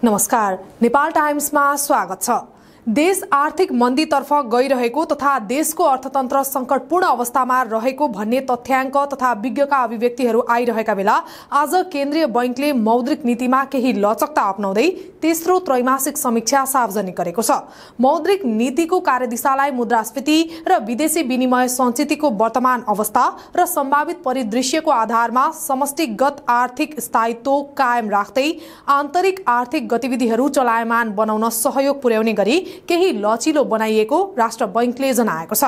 नमस्कार, नेपाल टाइम्समा स्वागत छ। देश आर्थिक मन्दीतर्फ गइरहेको तथा देशको अर्थतन्त्र संकटपूर्ण अवस्थामा रहेको भन्ने तथ्याङ्क तथा विज्ञका अभिव्यक्तिहरू आइरहेका बेला आज केन्द्रीय बैंकले मौद्रिक नीतिमा केही लचकता अपनाउँदै तेस्रो त्रैमासिक समीक्षा सार्वजनिक गरेको छ। मौद्रिक नीतिको कार्यदिशालाई मुद्रास्फीति र विदेशी विनिमय सञ्चितको वर्तमान अवस्था र सम्भावित परिदृश्यको आधारमा समष्टिगत आर्थिक स्थायित्व कायम राख्दै आन्तरिक आर्थिक गतिविधिहरू चलायमान बनाउन सहयोग पुर्याउने गरी केही लचिलो बनाइएको राष्ट्र बैंकले जनाएको छ।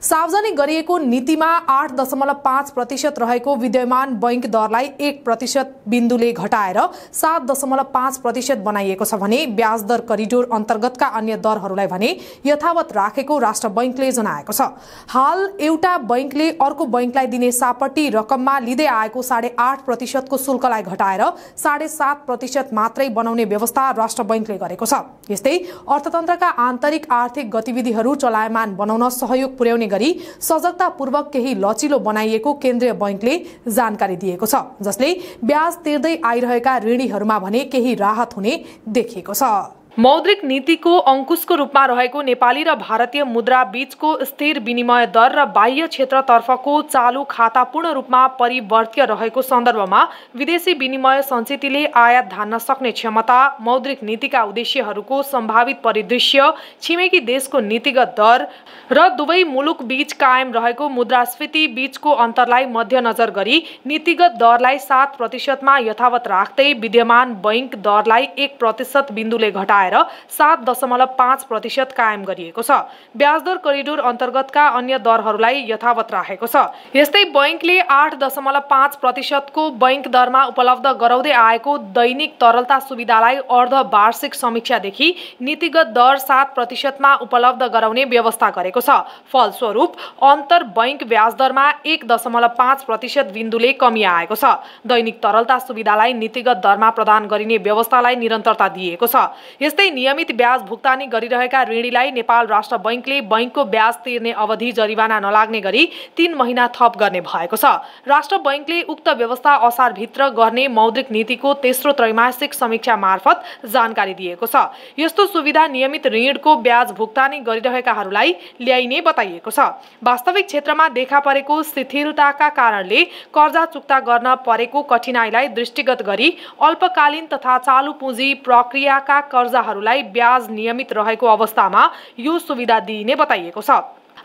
सार्वजनिक गरिएको नीतिमा 8.5% रहेको विद्यमान बैंक दरलाई 1% बिन्दुले घटाएर 7.5% बनाइएको छ भने ब्याज दर करिडोर अन्तर्गतका अन्य दरहरूलाई भने यथावत राखेको राष्ट्र बैंकले जनाएको छ। हाल एउटा बैंकले अर्को बैंकलाई दिने सापट्टी रकममा लिँदै आएको 8.5% को शुल्कलाई घटाएर 7.5% मात्रै बनाउने व्यवस्था राष्ट्र बैंकले गरेको छ। यस्तै अर्थतन्त्रका आन्तरिक आर्थिक गतिविधिहरू चलायमान बनाउन सहयोग पुर्याउने गरी सजगतापूर्वक केही लचिलो बनाइएको केन्द्रीय बैंकले जानकारी दिएको छ, जसले ब्याज तिर्दै आइरहेका ऋणीहरूमा भने केही राहत हुने देखिएको छ। मौद्रिक नीतिको अंकुशको रूपमा रहेको नेपाली र भारतीय मुद्रा बीचको स्थिर विनिमय दर र बाह्य क्षेत्रतर्फको चालू खाता पूर्ण रूपमा परिवर्त्य रहेको सन्दर्भमा विदेशी विनिमय सञ्चितले आयात धान्न सक्ने क्षमता, मौद्रिक नीतिका उद्देश्यहरूको सम्भावित परिदृश्य, छिमेकी देशको नीतिगत दर र दुवै मुलुक बीच कायम रहेको मुद्रास्फीति बीचको अन्तरलाई मध्यनजर गरी नीतिगत दरलाई 7% मा यथावत राख्दै विद्यमान बैंक दरलाई 1% बिन्दुले घटाएर 7.5% कायम गरिएको छ। ब्याज दर करिडोर अन्तर्गतका अन्य दरहरूलाई यथावत राखेको छ। यस्तै बैंकले 8.5% को बैंक दरमा उपलब्ध गराउँदै आएको दैनिक तरलता सुविधालाई अर्धवार्षिक समीक्षादेखि नीतिगत दर 7% मा उपलब्ध गराउने व्यवस्था गरेको छ। फलस्वरूप अन्तर बैंक ब्याज दरमा 1.5% बिन्दुले कमी आएको छ। दैनिक तरलता सुविधालाई नीतिगत दरमा प्रदान गरिने व्यवस्थालाई निरन्तरता दिएको छ। यस्तै नियमित ब्याज भुक्तानी गरिरहेका ऋणीलाई नेपाल राष्ट्र बैंकले बैंकको ब्याज तिर्ने अवधि जरिवाना नलाग्ने गरी 3 महिना थप गर्ने भएको छ। राष्ट्र बैंकले उक्त व्यवस्था असारभित्र गर्ने मौद्रिक नीतिको तेस्रो त्रैमासिक समीक्षा मार्फत जानकारी दिएको छ। यस्तो सुविधा नियमित ऋणको ब्याज भुक्तानी गरिरहेकाहरूलाई ल्याइने बताइएको छ। वास्तविक क्षेत्रमा देखा परेको शिथिलताका कारणले कर्जा चुक्ता गर्न परेको कठिनाइलाई दृष्टिगत गरी अल्पकालीन तथा चालू पुँजी प्रक्रियाका कर्जाहरूलाई ब्याज नियमित रहेको अवस्थामा यो सुविधा दिइने बताइएको छ।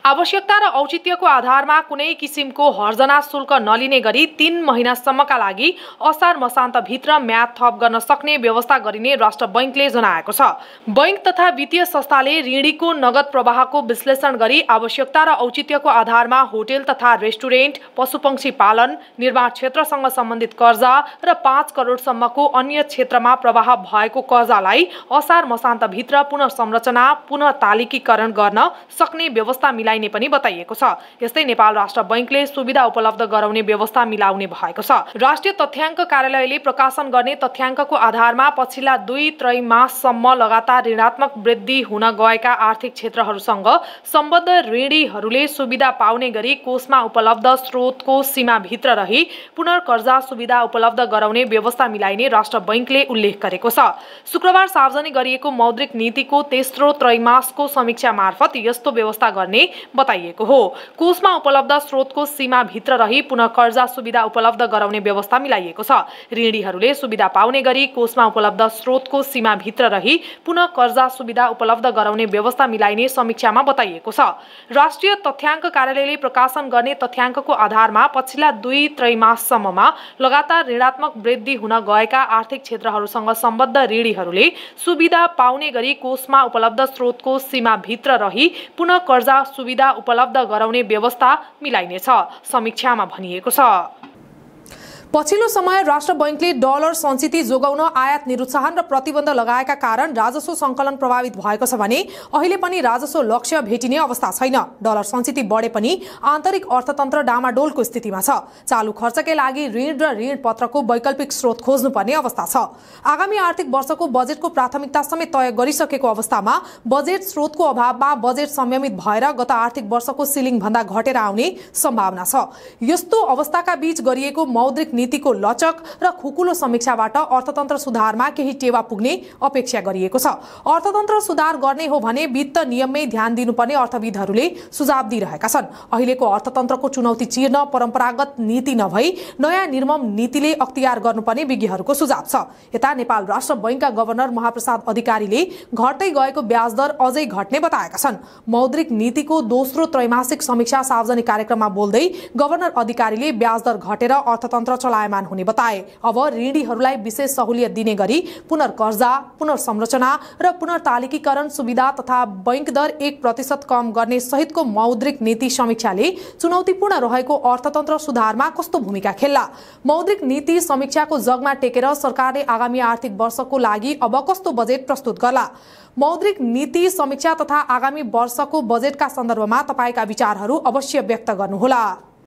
आवश्यकता र औचित्यको आधारमा कुनै किसिमको हर्जना शुल्क नलिने गरी 3 महिनासम्मका लागि असार मसान्तभित्र म्याद थप गर्न सक्ने व्यवस्था गरिने राष्ट्र बैंकले जनाएको छ। बैंक तथा वित्तीय संस्थाले ऋणीको नगद प्रवाहको विश्लेषण गरी आवश्यकता र औचित्यको आधारमा होटेल तथा रेस्टुरेन्ट, पशुपक्षी पालन, निर्माण क्षेत्रसँग सम्बन्धित कर्जा र 5 करोडसम्मको अन्य क्षेत्रमा प्रवाह भएको कर्जालाई असार मसान्तभित्र पुनर्संरचना, पुनर्तालिकीकरण गर्न सक्ने व्यवस्था मिलाइने पनि बताइएको छ। यस्तै नेपाल राष्ट्र बैंकले सुविधा उपलब्ध गराउने व्यवस्था मिलाउने भएको छ। राष्ट्रिय तथ्याङ्क कार्यालयले प्रकाशन गर्ने तथ्याङ्कको आधारमा पछिल्ला 2 त्रैमाससम्म लगातार ऋणात्मक वृद्धि हुन गएका आर्थिक क्षेत्रहरूसँग सम्बद्ध ऋणीहरूले सुविधा पाउने गरी कोषमा उपलब्ध स्रोतको सीमाभित्र रही पुनर्कर्जा सुविधा उपलब्ध गराउने व्यवस्था मिलाइने राष्ट्र बैंकले उल्लेख गरेको छ। शुक्रबार सार्वजनिक गरिएको मौद्रिक नीतिको तेस्रो त्रैमासको समीक्षा मार्फत यस्तो व्यवस्था गर्ने बताइएको हो। कोषमा उपलब्ध स्रोतको सीमाभित्र रही पुनः कर्जा सुविधा उपलब्ध गराउने व्यवस्था मिलाइएको छ। ऋणीहरूले सुविधा पाउने गरी कोषमा उपलब्ध स्रोतको सीमाभित्र रही पुनः कर्जा सुविधा उपलब्ध गराउने व्यवस्था मिलाइने समीक्षामा बताइएको छ। राष्ट्रिय तथ्याङ्क कार्यालयले प्रकाशन गर्ने तथ्याङ्कको आधारमा पछिल्ला 2 त्रैमाससम्ममा लगातार ऋणात्मक वृद्धि हुन गएका आर्थिक क्षेत्रहरूसँग सम्बद्ध ऋणीहरूले सुविधा पाउने गरी कोषमा उपलब्ध स्रोतको सीमाभित्र रही पुनः कर्जा सुविधा उपलब्ध गराउने व्यवस्था मिलाइनेछ, समीक्षामा भनिएको छ। पछिल्लो समय राष्ट्र बैंकले डलर सञ्चित जोगाउन आयात निरुत्साहन र प्रतिबन्ध लगाएका कारण राजस्व सङ्कलन प्रभावित भएको छ भने अहिले पनि राजस्व लक्ष्य भेटिने अवस्था छैन। डलर सञ्चित बढे पनि आन्तरिक अर्थतन्त्र डामाडोलको स्थितिमा छ। चालू खर्चकै लागि ऋण र ऋण पत्रको वैकल्पिक स्रोत खोज्नुपर्ने अवस्था छ। आगामी आर्थिक वर्षको बजेटको प्राथमिकता समेत तय गरिसकेको अवस्थामा बजेट स्रोतको अभावमा बजेट संयमित भएर गत आर्थिक वर्षको सिलिङ भन्दा घटेर आउने सम्भावना छ। यस्तो अवस्थाका बीच गरिएको मौद्रिक नीतिको लचक र खुकुलो समीक्षाबाट अर्थतन्त्र सुधारमा केही टेवा पुग्ने अपेक्षा गरिएको छ। अर्थतन्त्र सुधार गर्ने हो भने वित्त नियममै ध्यान दिनुपर्ने अर्थविदहरूले सुझाव दिइरहेका छन्। अहिलेको अर्थतन्त्रको चुनौती चिर्न परम्परागत नीति नभई नयाँ निर्मम नीतिले अख्तियार गर्नुपर्ने विज्ञहरूको सुझाव छ। यता नेपाल राष्ट्र बैंकका गभर्नर महाप्रसाद अधिकारीले घट्दै गएको ब्याज दर अझै घट्ने बताएका छन्। मौद्रिक नीतिको दोस्रो त्रैमासिक समीक्षा सार्वजनिक कार्यक्रममा बोल्दै गभर्नर अधिकारीले ब्याज दर घटेर अर्थतन्त्र चलायमान हुने बताए। अब ऋणीहरूलाई विशेष सहुलियत दिने गरी पुनर्कर्जा, पुनर्संरचना र पुनर्तालिकीकरण सुविधा तथा बैंक दर 1% कम गर्ने सहितको मौद्रिक नीति समीक्षाले चुनौतीपूर्ण रहेको अर्थतन्त्र सुधारमा कस्तो भूमिका खेल्ला? मौद्रिक नीति समीक्षाको जगमा टेकेर सरकारले आगामी आर्थिक वर्षको लागि अब कस्तो बजेट प्रस्तुत गर्ला? मौद्रिक नीति समीक्षा तथा आगामी वर्षको बजेटका सन्दर्भमा तपाईका विचारहरू अवश्य व्यक्त गर्नुहोला।